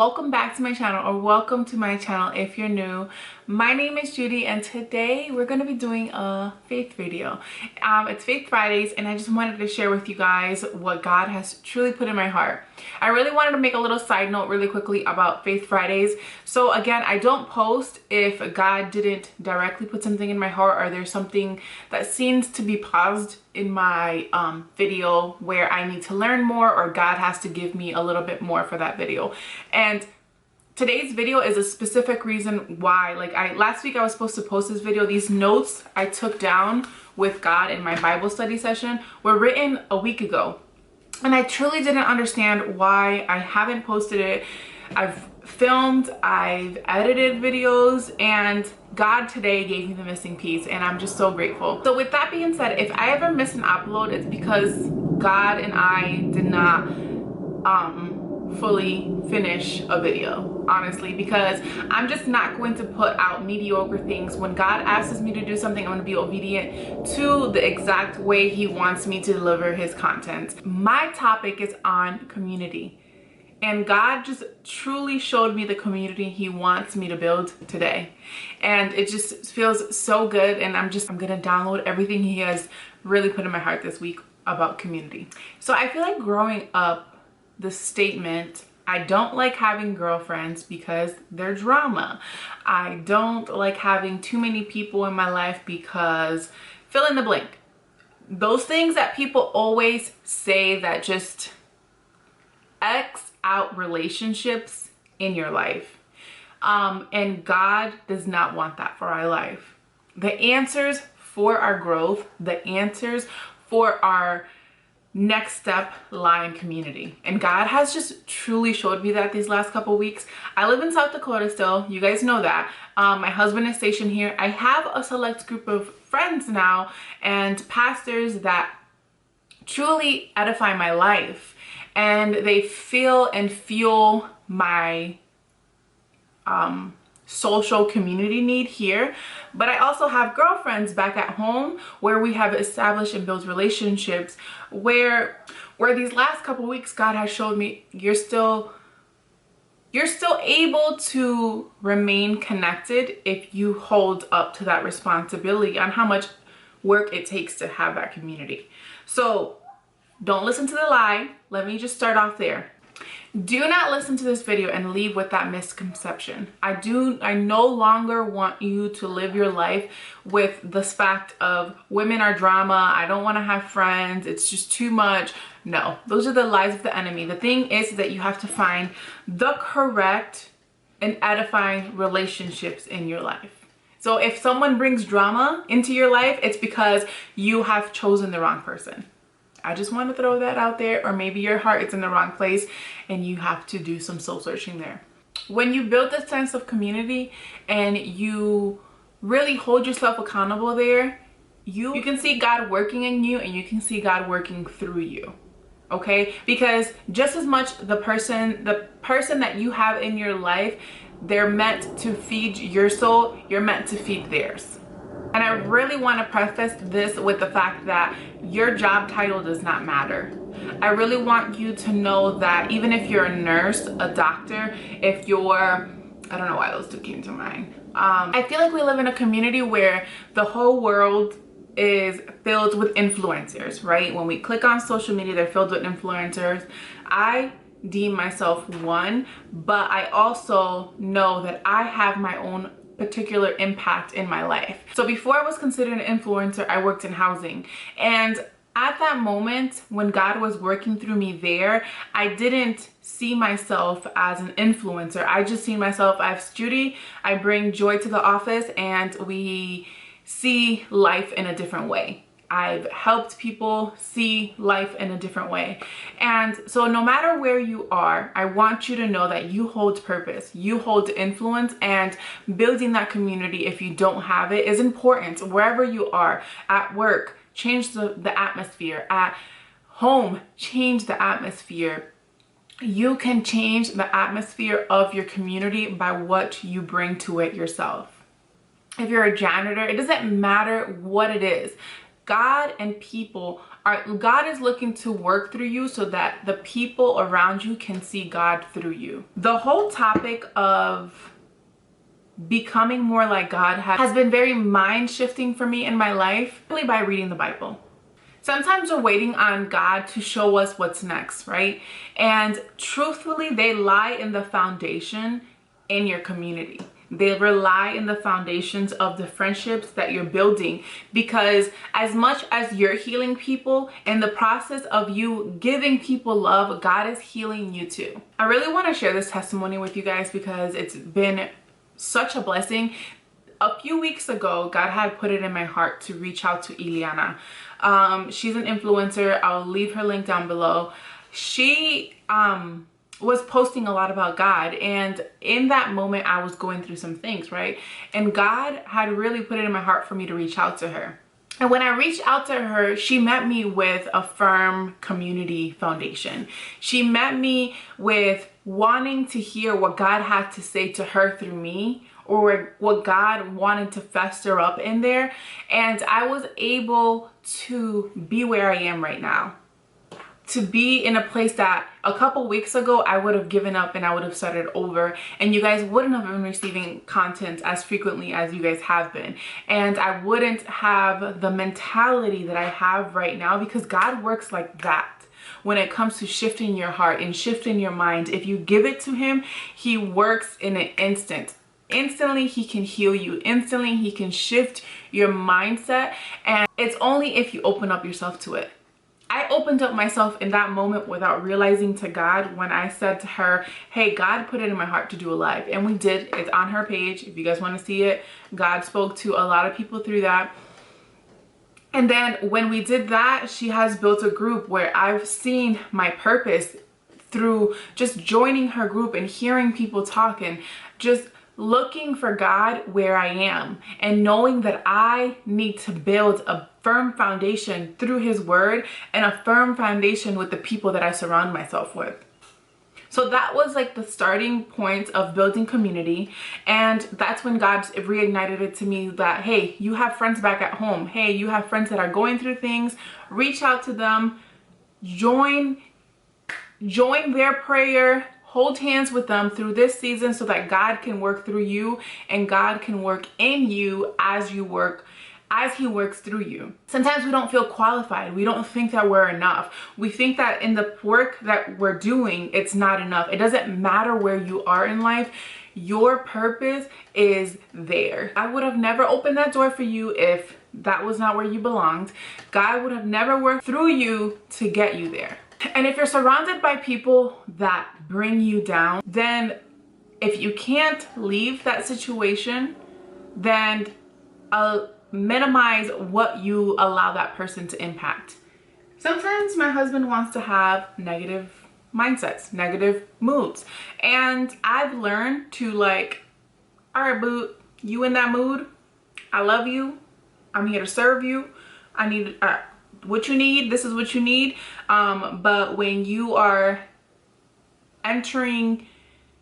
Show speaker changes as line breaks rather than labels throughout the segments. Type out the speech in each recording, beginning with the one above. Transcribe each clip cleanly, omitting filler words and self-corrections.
welcome back to my channel, or welcome to my channel if you're new. My name is Judy and today we're going to be doing a faith video. It's Faith Fridays and I just wanted to share with you guys what God has truly put in my heart. I really wanted to make a little side note really quickly about Faith Fridays. So again, I don't post if God didn't directly put something in my heart or there's something that seems to be paused in my video where I need to learn more or God has to give me a little bit more for that video. And today's video is a specific reason why. Last week I was supposed to post this video. These notes I took down with God in my Bible study session were written a week ago. And I truly didn't understand why I haven't posted it. I've filmed, I've edited videos, and God today gave me the missing piece and I'm just so grateful. So with that being said, if I ever miss an upload, it's because God and I did not fully finish a video, honestly, because I'm just not going to put out mediocre things. When God asks me to do something, I'm going to be obedient to the exact way he wants me to deliver his content. My topic is on community. And God just truly showed me the community he wants me to build today. And it just feels so good. And I'm going to download everything he has really put in my heart this week about community. So I feel like growing up, the statement, I don't like having girlfriends because they're drama. I don't like having too many people in my life because fill in the blank. Those things that people always say that just X out relationships in your life. And God does not want that for our life. The answers for our growth, the answers for our next step lie in community. And God has just truly showed me that these last couple weeks. I live in South Dakota still. You guys know that. My husband is stationed here. I have a select group of friends now and pastors that truly edify my life. And they feel and fuel my social community need here. But I also have girlfriends back at home where we have established and built relationships where these last couple weeks God has showed me you're still able to remain connected if you hold up to that responsibility on how much work it takes to have that community. So don't listen to the lie. Let me just start off there. Do not listen to this video and leave with that misconception. I no longer want you to live your life with this fact of women are drama. I don't want to have friends. It's just too much. No, those are the lies of the enemy. The thing is that you have to find the correct and edifying relationships in your life. So if someone brings drama into your life, it's because you have chosen the wrong person. I just want to throw that out there. Or maybe your heart is in the wrong place and you have to do some soul searching there. When you build this sense of community and you really hold yourself accountable there, you can see God working in you and you can see God working through you. Okay? Because just as much the person that you have in your life, they're meant to feed your soul, you're meant to feed theirs. And I really want to preface this with the fact that your job title does not matter. I really want you to know that even if you're a nurse, a doctor, if you're, I don't know why those two came to mind. I feel like we live in a community where the whole world is filled with influencers, right? When we click on social media, they're filled with influencers. I deem myself one, but I also know that I have my own particular impact in my life. So before I was considered an influencer, I worked in housing. And at that moment when God was working through me there, I didn't see myself as an influencer. I just see myself as Judy. I bring joy to the office and we see life in a different way. I've helped people see life in a different way. And so no matter where you are, I want you to know that you hold purpose, you hold influence, and building that community, if you don't have it, is important. Wherever you are, at work, change the atmosphere. At home, change the atmosphere. You can change the atmosphere of your community by what you bring to it yourself. If you're a janitor, it doesn't matter what it is. God and people God is looking to work through you so that the people around you can see God through you. The whole topic of becoming more like God has been very mind shifting for me in my life, really by reading the Bible. Sometimes we're waiting on God to show us what's next, right? And truthfully, they lie in the foundation in your community. They rely in the foundations of the friendships that you're building, because as much as you're healing people, in the process of you giving people love, God is healing you too. I really want to share this testimony with you guys because it's been such a blessing. A few weeks ago, God had put it in my heart to reach out to Ileana. She's an influencer. I'll leave her link down below. She was posting a lot about God, and in that moment I was going through some things, right? And God had really put it in my heart for me to reach out to her. And when I reached out to her, she met me with a firm community foundation. She met me with wanting to hear what God had to say to her through me, or what God wanted to fester up in there. And I was able to be where I am right now. To be in a place that a couple weeks ago I would have given up and I would have started over, and you guys wouldn't have been receiving content as frequently as you guys have been, and I wouldn't have the mentality that I have right now, because God works like that. When it comes to shifting your heart and shifting your mind, if you give it to him, he works in an instant. Instantly he can heal you. Instantly he can shift your mindset, and it's only if you open up yourself to it. I opened up myself in that moment without realizing to God when I said to her, hey, God put it in my heart to do a live. And we did. It's on her page if you guys want to see it. God spoke to a lot of people through that. And then when we did that, she has built a group where I've seen my purpose through just joining her group and hearing people talk and just looking for God where I am, and knowing that I need to build a firm foundation through his word and a firm foundation with the people that I surround myself with. So that was like the starting point of building community. And that's when God reignited it to me that, hey, you have friends back at home. Hey, you have friends that are going through things. Reach out to them, join their prayer, hold hands with them through this season so that God can work through you and God can work in you as he works through you. Sometimes we don't feel qualified. We don't think that we're enough. We think that in the work that we're doing, it's not enough. It doesn't matter where you are in life. Your purpose is there. I would have never opened that door for you if that was not where you belonged. God would have never worked through you to get you there. And if you're surrounded by people that bring you down, then if you can't leave that situation, then minimize what you allow that person to impact. Sometimes my husband wants to have negative mindsets, negative moods. And I've learned to like, all right, boo, you in that mood? I love you. I'm here to serve you. I need what you need. This is what you need. But when you are entering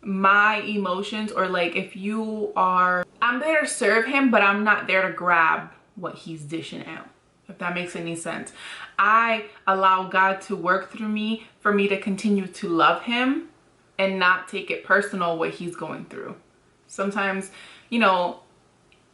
my emotions, or like if you are, I'm there to serve him, but I'm not there to grab what he's dishing out, if that makes any sense. I allow God to work through me for me to continue to love him and not take it personal what he's going through. Sometimes, you know,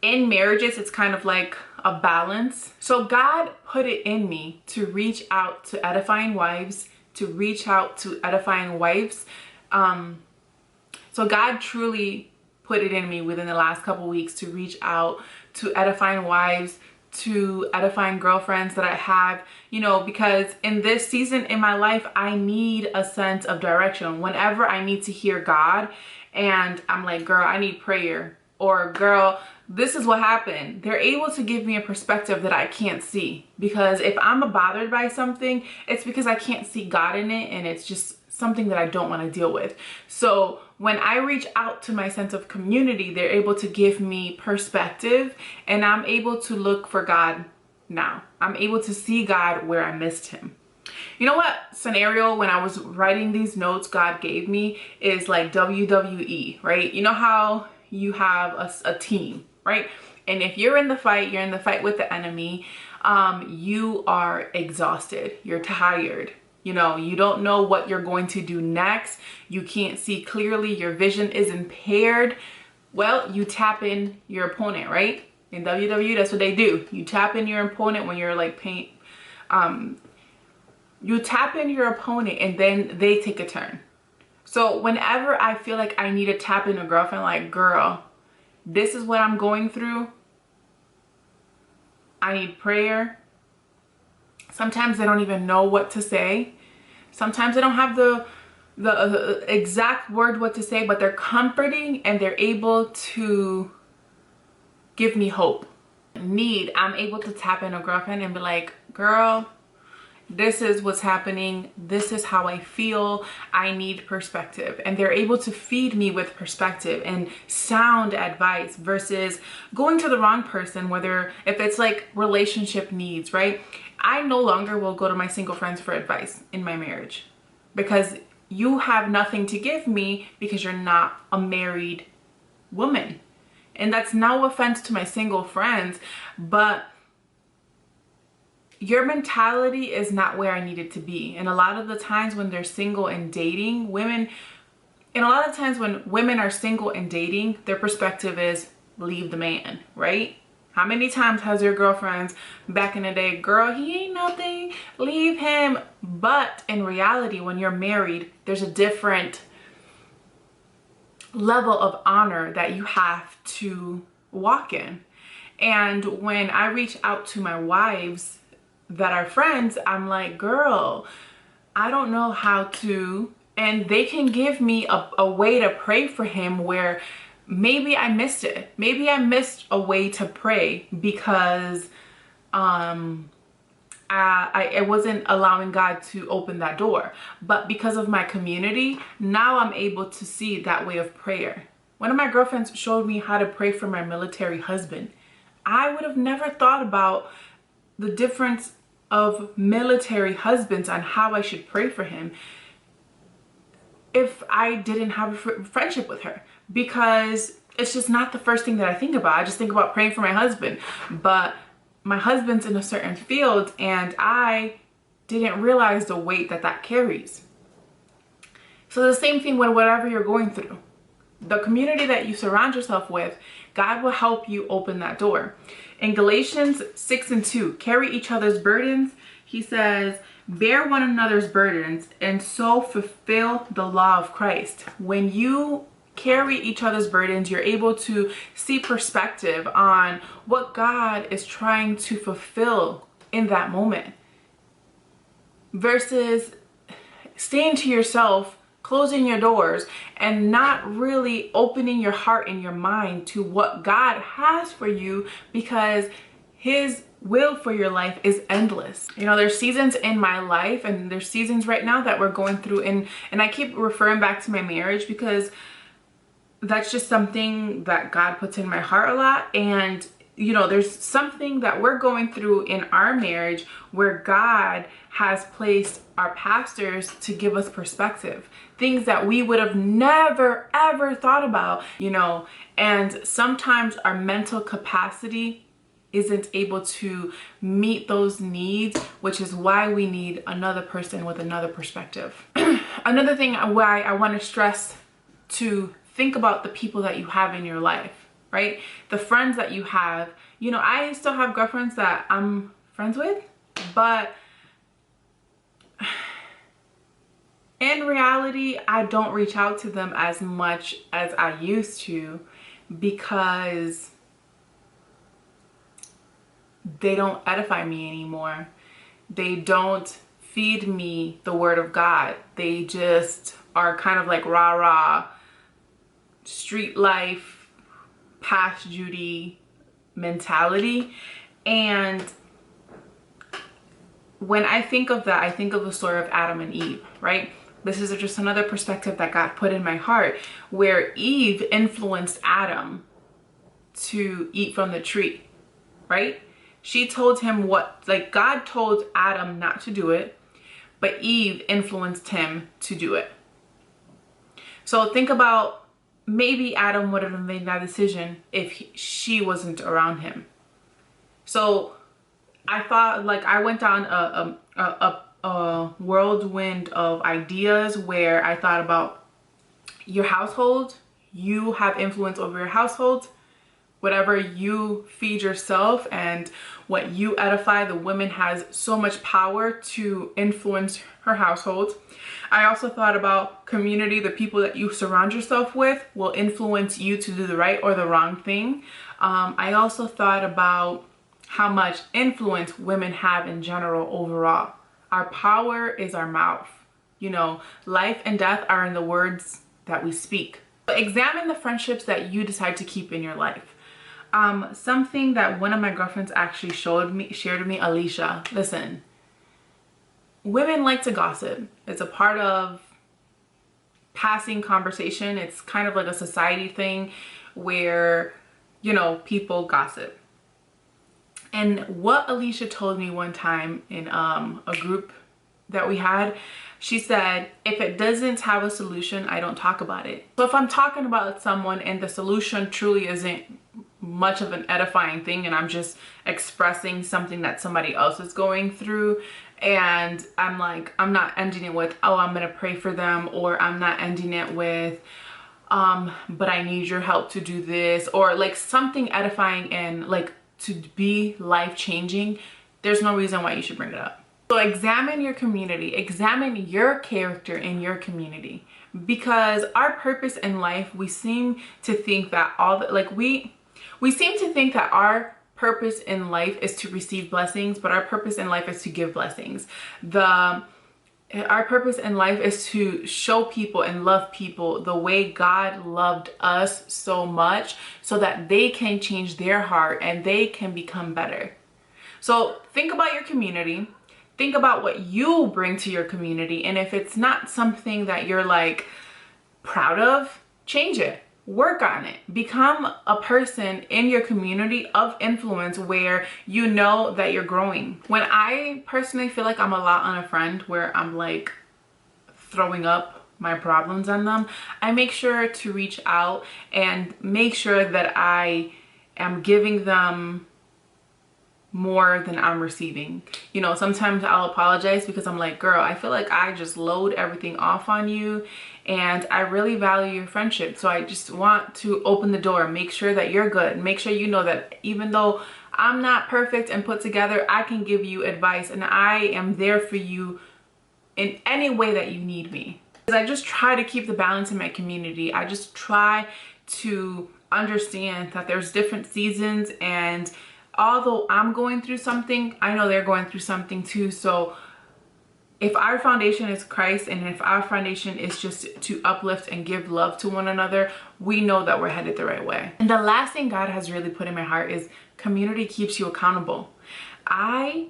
in marriages, it's kind of like a balance. So God put it in me to reach out to edifying wives, to reach out to edifying wives. So God truly put it in me within the last couple weeks to reach out to edifying wives, to edifying girlfriends that I have, you know, because in this season in my life, I need a sense of direction. Whenever I need to hear God and I'm like, girl, I need prayer, or girl, this is what happened. They're able to give me a perspective that I can't see, because if I'm bothered by something, it's because I can't see God in it, and it's just something that I don't want to deal with. So when I reach out to my sense of community, they're able to give me perspective, and I'm able to look for God now. I'm able to see God where I missed him. You know what scenario when I was writing these notes God gave me is like WWE, right? You know how you have a team, right? And if you're in the fight with the enemy, you are exhausted, you're tired, you know, you don't know what you're going to do next, you can't see clearly, your vision is impaired. Well, you tap in your opponent, right? In WWE, that's what they do. You tap in your opponent when you're like you tap in your opponent and then they take a turn. So whenever I feel like I need to tap in a girlfriend, like, girl, this is what I'm going through, I need prayer. Sometimes they don't even know what to say. Sometimes they don't have the exact word what to say, but they're comforting and they're able to give me hope. I'm able to tap in a girlfriend and be like, girl, this is what's happening, this is how I feel, I need perspective. And they're able to feed me with perspective and sound advice versus going to the wrong person, whether if it's like relationship needs, right? I no longer will go to my single friends for advice in my marriage, because you have nothing to give me because you're not a married woman. And that's no offense to my single friends, but your mentality is not where I need it to be. And a lot of the times when they're single and dating, when women are single and dating, their perspective is leave the man, right? How many times has your girlfriends back in the day, girl, he ain't nothing, leave him. But in reality, when you're married, there's a different level of honor that you have to walk in. And when I reach out to my wives that are friends, I'm like, girl, I don't know how to, and they can give me a way to pray for him where maybe I missed it. Maybe I missed a way to pray because I wasn't allowing God to open that door. But because of my community, now I'm able to see that way of prayer. One of my girlfriends showed me how to pray for my military husband. I would have never thought about the difference of military husbands and how I should pray for him if I didn't have a friendship with her, because it's just not the first thing that I think about. I just think about praying for my husband, but my husband's in a certain field and I didn't realize the weight that that carries. So the same thing with whatever you're going through. The community that you surround yourself with, God will help you open that door. In Galatians 6:2, carry each other's burdens. He says, bear one another's burdens and so fulfill the law of Christ. When you carry each other's burdens, you're able to see perspective on what God is trying to fulfill in that moment, versus staying to yourself, closing your doors, and not really opening your heart and your mind to what God has for you, because his will for your life is endless. You know, there's seasons in my life and there's seasons right now that we're going through, and I keep referring back to my marriage because that's just something that God puts in my heart a lot. And you know, there's something that we're going through in our marriage where God has placed our pastors to give us perspective, things that we would have never ever thought about, you know. And sometimes our mental capacity isn't able to meet those needs, which is why we need another person with another perspective. Another thing why I want to stress to think about the people that you have in your life, right? The friends that you have. You know, I still have girlfriends that I'm friends with, but in reality, I don't reach out to them as much as I used to, because they don't edify me anymore. They don't feed me the word of God. They just are kind of like rah-rah, street life, past Judy mentality. And when I think of that, I think of the story of Adam and Eve, right? This is just another perspective that God put in my heart, where Eve influenced Adam to eat from the tree, right? She told him what, like, God told Adam not to do it, but Eve influenced him to do it. So think about, maybe Adam would have made that decision if she wasn't around him. So I thought, like, I went down a whirlwind of ideas where I thought about your household. You have influence over your household. Whatever you feed yourself and what you edify, the woman has so much power to influence her household. I also thought about community. The people that you surround yourself with will influence you to do the right or the wrong thing. I also thought about how much influence women have in general overall. Our power is our mouth. You know, life and death are in the words that we speak. Examine the friendships that you decide to keep in your life. Something that one of my girlfriends actually shared with me, Alicia, listen, women like to gossip. It's a part of passing conversation. It's kind of like a society thing where, you know, people gossip. And what Alicia told me one time in a group that we had, she said, if it doesn't have a solution, I don't talk about it. So if I'm talking about someone and the solution truly isn't much of an edifying thing and I'm just expressing something that somebody else is going through, and I'm like, I'm not ending it with, oh, I'm gonna pray for them, or I'm not ending it with, but I need your help to do this, or like something edifying and like to be life-changing, there's no reason why you should bring it up. So examine your community, examine your character in your community, because our purpose in life, we seem to think that we seem to think that our purpose in life is to receive blessings, but our purpose in life is to give blessings. Our purpose in life is to show people and love people the way God loved us so much, so that they can change their heart and they can become better. So think about your community. Think about what you bring to your community. And if it's not something that you're like proud of, change it. Work on it. Become a person in your community of influence where you know that you're growing. When I personally feel like I'm a lot on a friend where I'm like throwing up my problems on them, I make sure to reach out and make sure that I am giving them more than I'm receiving. You know, sometimes I'll apologize because I'm like, girl, I feel like I just load everything off on you and I really value your friendship. So I just want to open the door, make sure that you're good, make sure you know that even though I'm not perfect and put together, I can give you advice and I am there for you in any way that you need me. Because I just try to keep the balance in my community. I just try to understand that there's different seasons, and although I'm going through something, I know they're going through something too. So if our foundation is Christ, and if our foundation is just to uplift and give love to one another, we know that we're headed the right way. And the last thing God has really put in my heart is community keeps you accountable. I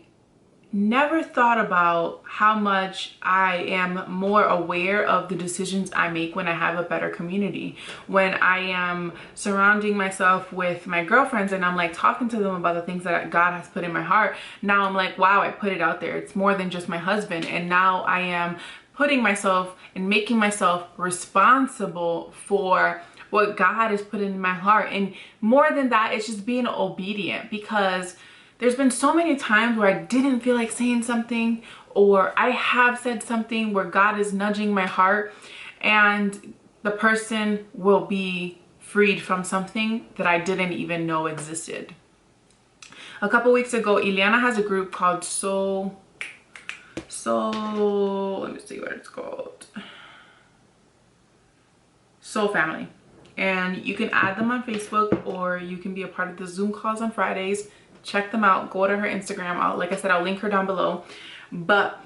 never thought about how much I am more aware of the decisions I make when I have a better community. When I am surrounding myself with my girlfriends and I'm like talking to them about the things that God has put in my heart, now I'm like, wow, I put it out there. It's more than just my husband. And now I am putting myself and making myself responsible for what God has put in my heart. And more than that, it's just being obedient, because there's been so many times where I didn't feel like saying something, or I have said something where God is nudging my heart and the person will be freed from something that I didn't even know existed. A couple weeks ago, Ileana has a group called let me see what it's called. Soul Family. And you can add them on Facebook, or you can be a part of the Zoom calls on Fridays. Check them out. Go to her Instagram. Like I said, I'll link her down below. But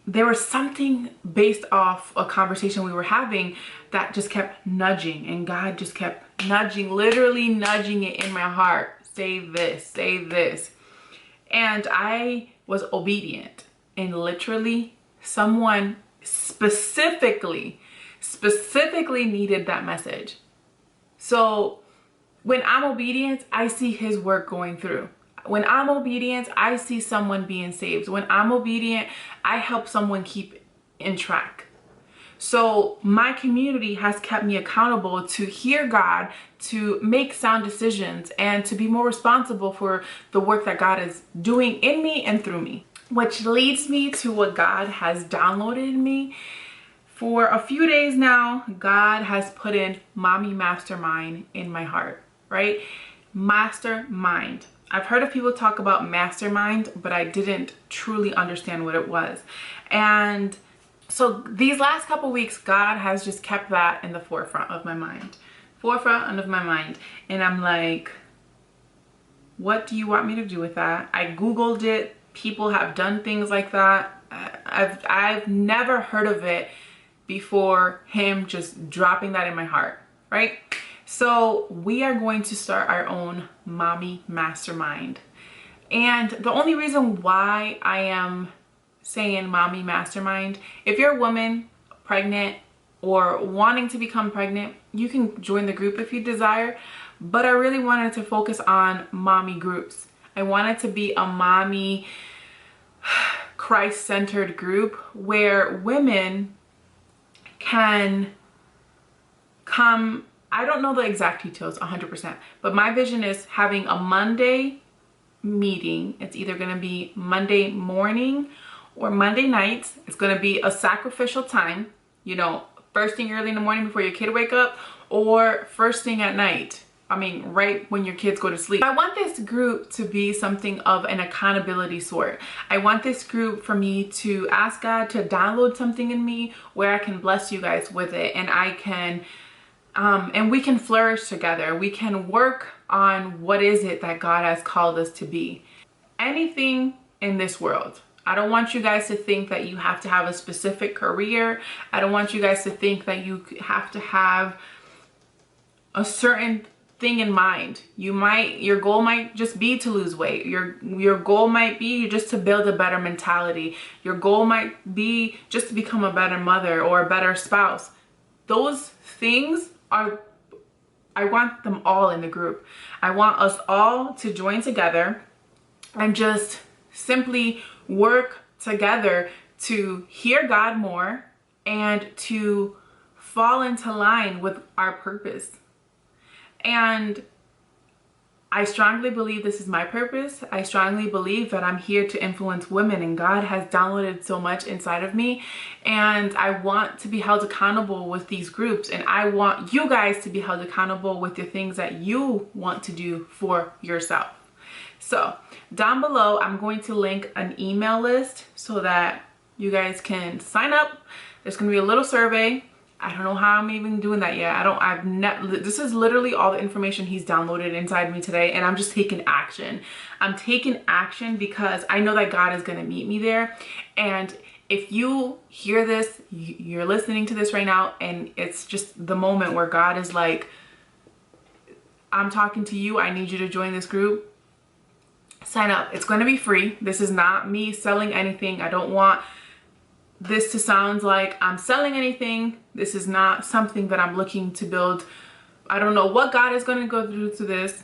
there was something based off a conversation we were having that just kept nudging, and God just kept nudging, literally nudging it in my heart. Say this, say this. And I was obedient, and literally someone specifically needed that message. So when I'm obedient, I see his work going through. When I'm obedient, I see someone being saved. When I'm obedient, I help someone keep in track. So my community has kept me accountable to hear God, to make sound decisions, and to be more responsible for the work that God is doing in me and through me. Which leads me to what God has downloaded in me. For a few days now, God has put in Mommy Mastermind in my heart, right? Mastermind. I've heard of people talk about mastermind, but I didn't truly understand what it was. And so these last couple weeks, God has just kept that in the forefront of my mind. And I'm like, what do you want me to do with that? I Googled it. People have done things like that. I've never heard of it before him just dropping that in my heart, right? So we are going to start our own Mommy Mastermind. And the only reason why I am saying Mommy Mastermind, if you're a woman, pregnant, or wanting to become pregnant, you can join the group if you desire. But I really wanted to focus on mommy groups. I wanted to be a mommy Christ-centered group where women can come. I don't know the exact details 100%, but my vision is having a Monday meeting. It's either going to be Monday morning or Monday nights. It's going to be a sacrificial time, you know, first thing early in the morning before your kid wake up, or first thing at night. I mean, right when your kids go to sleep. I want this group to be something of an accountability sort. I want this group for me to ask God to download something in me where I can bless you guys with it, and I can, and we can flourish together. We can work on what is it that God has called us to be. Anything in this world. I don't want you guys to think that you have to have a specific career. I don't want you guys to think that you have to have a certain thing in mind. Your goal might just be to lose weight. Your goal might be just to build a better mentality. Your goal might be just to become a better mother or a better spouse. Those things are, I want them all in the group. I want us all to join together and just simply work together to hear God more and to fall into line with our purpose. And I strongly believe this is my purpose. I strongly believe that I'm here to influence women, and God has downloaded so much inside of me, and I want to be held accountable with these groups, and I want you guys to be held accountable with the things that you want to do for yourself. So down below, I'm going to link an email list so that you guys can sign up. There's going to be a little survey. I don't know how I'm even doing that yet. This is literally all the information he's downloaded inside me today, and I'm just taking action. I'm taking action because I know that God is going to meet me there. And if you hear this, you're listening to this right now, and it's just the moment where God is like, I'm talking to you. I need you to join this group. Sign up. It's going to be free. This is not me selling anything. I don't want this to sound like I'm selling anything. This is not something that I'm looking to build. I don't know what God is going to go through to this.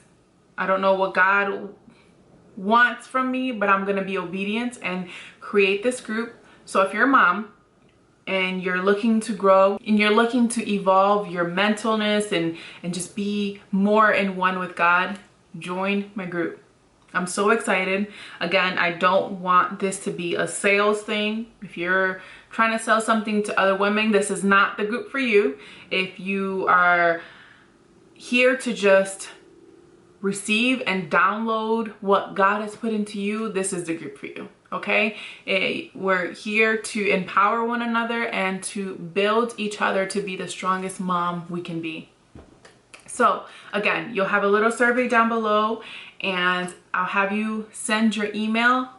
I don't know what God wants from me, but I'm going to be obedient and create this group. So if you're a mom and you're looking to grow and you're looking to evolve your mentalness and just be more in one with God, join my group. I'm so excited. Again, I don't want this to be a sales thing. If you're trying to sell something to other women, this is not the group for you. If you are here to just receive and download what God has put into you, this is the group for you, okay? We're here to empower one another and to build each other to be the strongest mom we can be. So again, you'll have a little survey down below, and I'll have you send your email,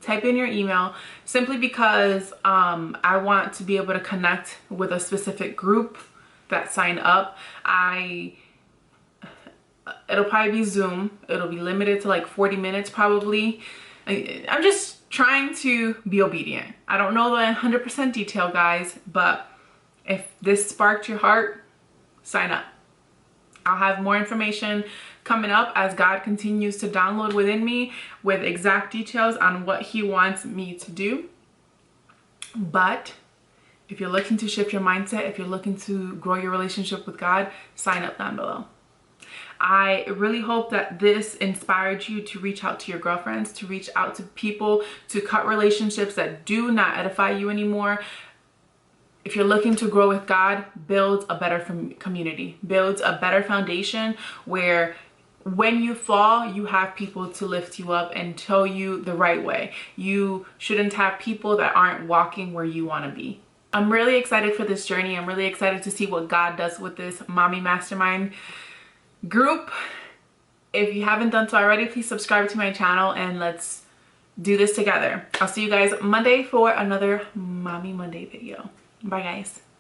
type in your email, simply because I want to be able to connect with a specific group that sign up. It'll probably be Zoom. It'll be limited to like 40 minutes probably. I'm just trying to be obedient. I don't know the 100% detail, guys, but if this sparked your heart, sign up. I'll have more information coming up as God continues to download within me with exact details on what he wants me to do. But If you're looking to shift your mindset, if you're looking to grow your relationship with God, sign up down below. I really hope that this inspired you to reach out to your girlfriends, to reach out to people, to cut relationships that do not edify you anymore. If you're looking to grow with God, build a better community, build a better foundation where when you fall, you have people to lift you up and tell you the right way. You shouldn't have people that aren't walking where you want to be. I'm really excited for this journey. I'm really excited to see what God does with this Mommy Mastermind group. If you haven't done so already, please subscribe to my channel and let's do this together. I'll see you guys Monday for another Mommy Monday video. Bye guys.